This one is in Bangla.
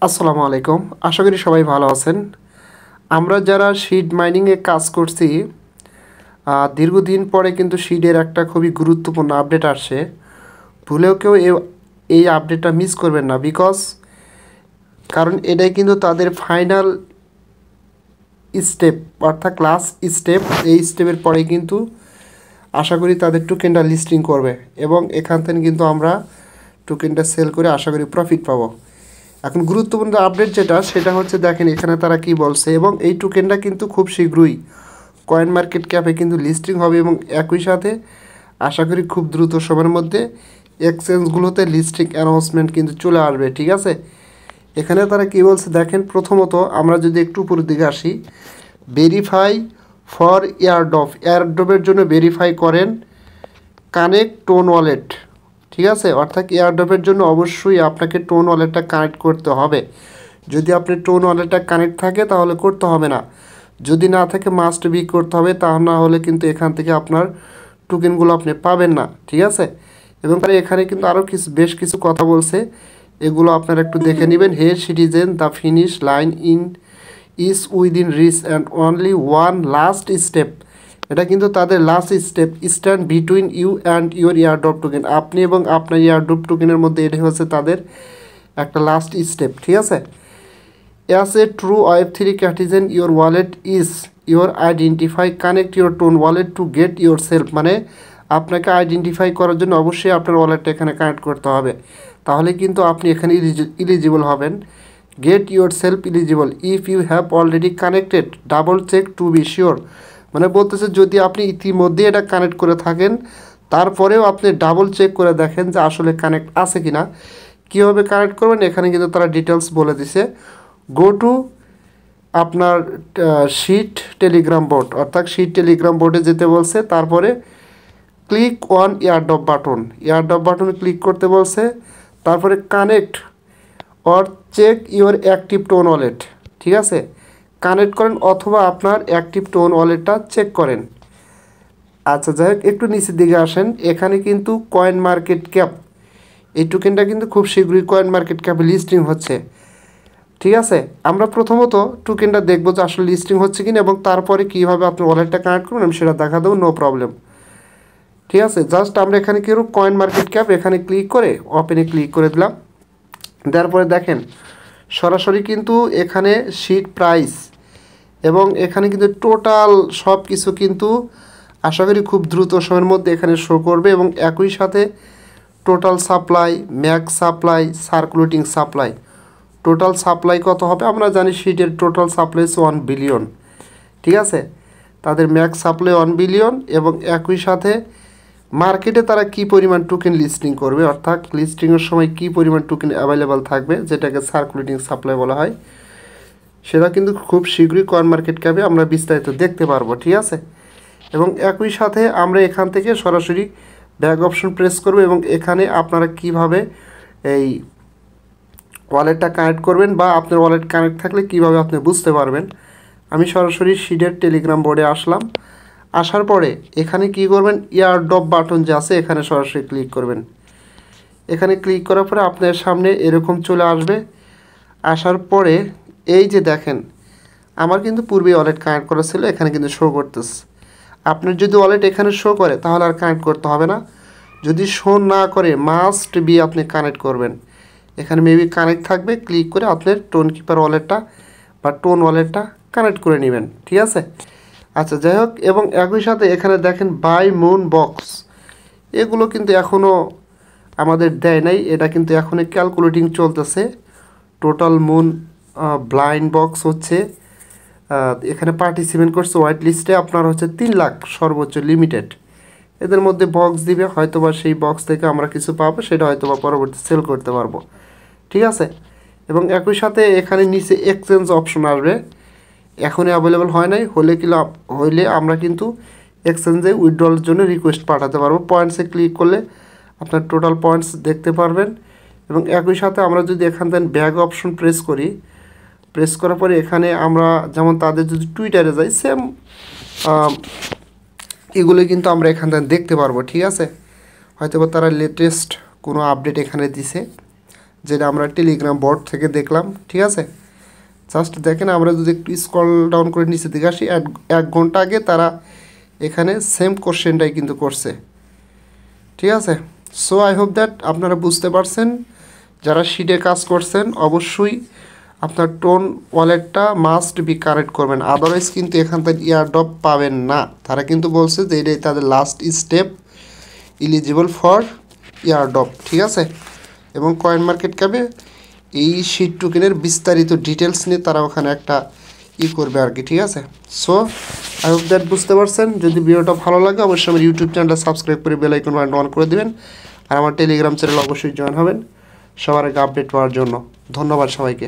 আসসালামু আলাইকুম। আশা করি সবাই ভালো আছেন। আমরা যারা সিড মাইনিংয়ে কাজ করছি, দীর্ঘদিন পরে কিন্তু সিডের একটা খুবই গুরুত্বপূর্ণ আপডেট আসছে। ভুলেও কেউ এই আপডেটটা মিস করবেন না, কারণ এটাই কিন্তু তাদের ফাইনাল স্টেপ, অর্থাৎ লাস্ট স্টেপ। এই স্টেপের পরে কিন্তু আশা করি তাদের টোকেনটা লিস্টিং করবে এবং এখান থেকে কিন্তু আমরা টোকেনটা সেল করে আশা করি প্রফিট পাবো। এখন গুরুত্বপূর্ণ আপডেট সেটা হচ্ছে, দেখেন এখানে তারা কি বলছে, এবং এই টোকেনটা কিন্তু খুব শীঘ্রই কয়েন মার্কেট ক্যাপে কিন্তু লিস্টিং হবে এবং একই সাথে আশা করি খুব দ্রুত সময়ের মধ্যে এক্সচেঞ্জগুলোতে লিস্টিং অ্যানাউন্সমেন্ট কিন্তু চলে আসবে। ঠিক আছে, এখানে তারা কি বলছে দেখেন। প্রথমত আমরা যদি একটু উপরের দিকে আসি, ভেরিফাই ফর এয়ারড্রপের জন্য ভেরিফাই করেন কানেক্ট টোন ওয়ালেট। ঠিক আছে, অর্থাৎ এয়ারড্রপের জন্য অবশ্যই আপনাকে টোন ওয়ালেটটা কানেক্ট করতে হবে। যদি আপনি টোন ওয়ালেটটা কানেক্ট থাকে তাহলে করতে হবে না, যদি না থাকে মাস্ট বি করতে হবে, তা না হলে কিন্তু এখান থেকে আপনার টোকেনগুলো আপনি পাবেন না। ঠিক আছে, এবং তারা এখানে কিন্তু আরও বেশ কিছু কথা বলছে, এগুলো আপনারা একটু দেখে নেবেন। Hey citizen, the finish line is within reach and only one last step. এটা কিন্তু তাদের last step, stand between you and your airdrop token. আপনি এবং আপনার এয়ারড্রপ টোকেনের মধ্যে এটাই হচ্ছে তাদের একটা লাস্ট স্টেপ। ঠিক আছে, as a true Web3 citizen your wallet is your identify, connect your tone wallet to get your self. মানে আপনাকে আইডেন্টিফাই করার জন্য অবশ্যই আপনার ওয়ালেটটা এখানে কানেক্ট করতে হবে, তাহলে কিন্তু আপনি এখানে ইলিজিবল হবেন। Get yourself eligible if you have already connected, double check to be sure. মানে বলতেছে যদি আপনি ইতিমধ্যে এটা কানেক্ট করে থাকেন, তারপরেও আপনি ডাবল চেক করে দেখেন যে আসলে কানেক্ট আছে কি না। কীভাবে কানেক্ট করবেন এখানে কিন্তু তারা ডিটেলস বলে দিছে। গো টু আপনার শিট টেলিগ্রাম বোর্ড, অর্থাৎ শিট টেলিগ্রাম বোর্ডে যেতে বলছে। তারপরে ক্লিক অন এয়ারড্রপ বাটনে ক্লিক করতে বলছে। তারপরে connect or check your active TON wallet. ঠিক আছে, কানেক্ট করেন অথবা আপনার অ্যাক্টিভ টোন ওয়ালেটটা চেক করেন। আচ্ছা, যাই হোক, একটু নিচের দিকে আসেন। এখানে কিন্তু কয়েন মার্কেট ক্যাপ, এই টোকেনটা কিন্তু খুব শীঘ্রই কয়েন মার্কেট ক্যাপে লিস্টিং হচ্ছে। ঠিক আছে, আমরা প্রথমত টোকেনটা দেখবো যে আসলে লিস্টিং হচ্ছে কিনা, এবং তারপরে কীভাবে আপনার ওয়ালেটটা কানেক্ট করবেন আমি সেটা দেখা দেবো, নো প্রবলেম। ঠিক আছে, জাস্ট আমরা এখানে কি করব, কয়েন মার্কেট ক্যাপ এখানে ক্লিক করে ওপেনে ক্লিক করে দিলাম। দেওয়ার পরে দেখেন সরাসরি কিন্তু এখানে শিট প্রাইস এবং এখানে কিন্তু টোটাল সব কিছু কিন্তু আশা করি খুব দ্রুত সময়ের মধ্যে এখানে শো করবে, এবং একই সাথে total supply, max supply, circulating supply. Total supply কত হবে আমরা জানি, শিটের টোটাল সাপ্লাই 1 বিলিয়ন। ঠিক আছে, তাদের ম্যাক্স সাপ্লাই 1 বিলিয়ন, এবং একই সাথে মার্কেটে তারা কি পরিমাণ টোকেন লিস্টিং করবে, অর্থাৎ লিস্টিংয়ের সময় কি পরিমাণ টোকেন অ্যাভেলেবেল থাকবে, যেটাকে সার্কুলেটিং সাপ্লাই বলা হয়, সেটা কিন্তু খুব শীঘ্রই কয়েন মার্কেট ক্যাপে আমরা বিস্তারিত দেখতে পারবো। ঠিক আছে, এবং একই সাথে আমরা এখান থেকে সরাসরি ব্যাক অপশন প্রেস করব, এবং এখানে আপনারা কিভাবে এই ওয়ালেটটা কানেক্ট করবেন বা আপনার ওয়ালেট কানেক্ট থাকলে কিভাবে আপনি বুঝতে পারবেন। আমি সরাসরি শিডের টেলিগ্রাম বোর্ডে আসলাম। আসার পরে এখানে কি করবেন, এয়ারড্রপ বাটন যে আছে এখানে সরাসরি ক্লিক করবেন। এখানে ক্লিক করার পরে আপনার সামনে এরকম চলে আসবে। আসার পরে এই যে দেখেন আমার কিন্তু পূর্বে ওয়ালেট কানেক্ট করা ছিল, এখানে কিন্তু শো করতেছে। আপনার যদি ওয়ালেট এখানে শো করে তাহলে আর কানেক্ট করতে হবে না, যদি শো না করে মাস্ট বি আপনি কানেক্ট করবেন। এখানে মেবি কানেক্ট থাকবে, ক্লিক করে আপনার টোন কিপার ওয়ালেটটা বা টোন ওয়ালেটটা কানেক্ট করে নেবেন। ঠিক আছে, আচ্ছা যাই হোক, এবং একই সাথে এখানে দেখেন বাই মুন বক্স, এগুলো কিন্তু এখনও আমাদের দেয় নাই, এটা কিন্তু এখনই ক্যালকুলেটিং চলতেছে। টোটাল মুন ব্লাইন্ড বক্স হচ্ছে এখানে পার্টিসিপেন্ট করছে হোয়াইট লিস্টে আপনার হচ্ছে 3 লাখ সর্বোচ্চ লিমিটেড। এদের মধ্যে বক্স দিবে, হয়তোবা সেই বক্স থেকে আমরা কিছু পাবো, সেটা হয়তোবা পরবর্তী সেল করতে পারবো। ঠিক আছে, এবং একই সাথে এখানে নিচে এক্সচেঞ্জ অপশন আসবে, এখনই অ্যাভেলেবল হয় নাই, হইলে আমরা কিন্তু এক্সচেঞ্জে উইথড্রলের জন্য রিকোয়েস্ট পাঠাতে পারবো। পয়েন্টসে ক্লিক করলে আপনার টোটাল পয়েন্টস দেখতে পারবেন, এবং একই সাথে আমরা যদি এখান থেকে ব্যাক অপশন প্রেস করার পরে এখানে আমরা যেমন তাদের যদি টুইটারে যাই, সেম এগুলো কিন্তু আমরা এখান থেকে দেখতে পারবো। ঠিক আছে, হয়তো তারা লেটেস্ট কোনো আপডেট এখানে দিছে, যেটা আমরা টেলিগ্রাম বট থেকে দেখলাম, ঠিক আছে। জাস্ট দেখেন, আমরা যদি একটু স্ক্রল ডাউন করে নিচে দিকে আসি, 1 ঘন্টা আগে তারা এখানে সেম কোশ্চেনটাই কিন্তু করছে, ঠিক আছে। সো আই হোপ দ্যাট আপনারা বুঝতে পারছেন। যারা শিটে কাজ করছেন অবশ্যই আপনার টোন ওয়ালেটটা মাস্ট বি কারেক্ট করবেন, আদারওয়াইজ কিন্তু এখান থেকে ইয়ারড্রপ পাবেন না। তারা কিন্তু বলছে যে এটাই তাদের last step, eligible for airdrop, ঠিক আছে। এবং কয়েন মার্কেট ক্যাপে এই শিট টোকেনের বিস্তারিত ডিটেলস নিয়ে তারা ওখানে একটা করবে আর কি, ঠিক আছে। সো আই হোপ দ্যাট বুঝতে পারছেন। যদি ভিডিওটা ভালো লাগে অবশ্যই আমার ইউটিউব চ্যানেলটা সাবস্ক্রাইব করে বেল আইকন বাটন অন করে দিবেন, আর আমার টেলিগ্রাম চ্যানেল অবশ্যই জয়েন হবেন সবার আগে আপডেট পাওয়ার জন্য। ধন্যবাদ সবাইকে।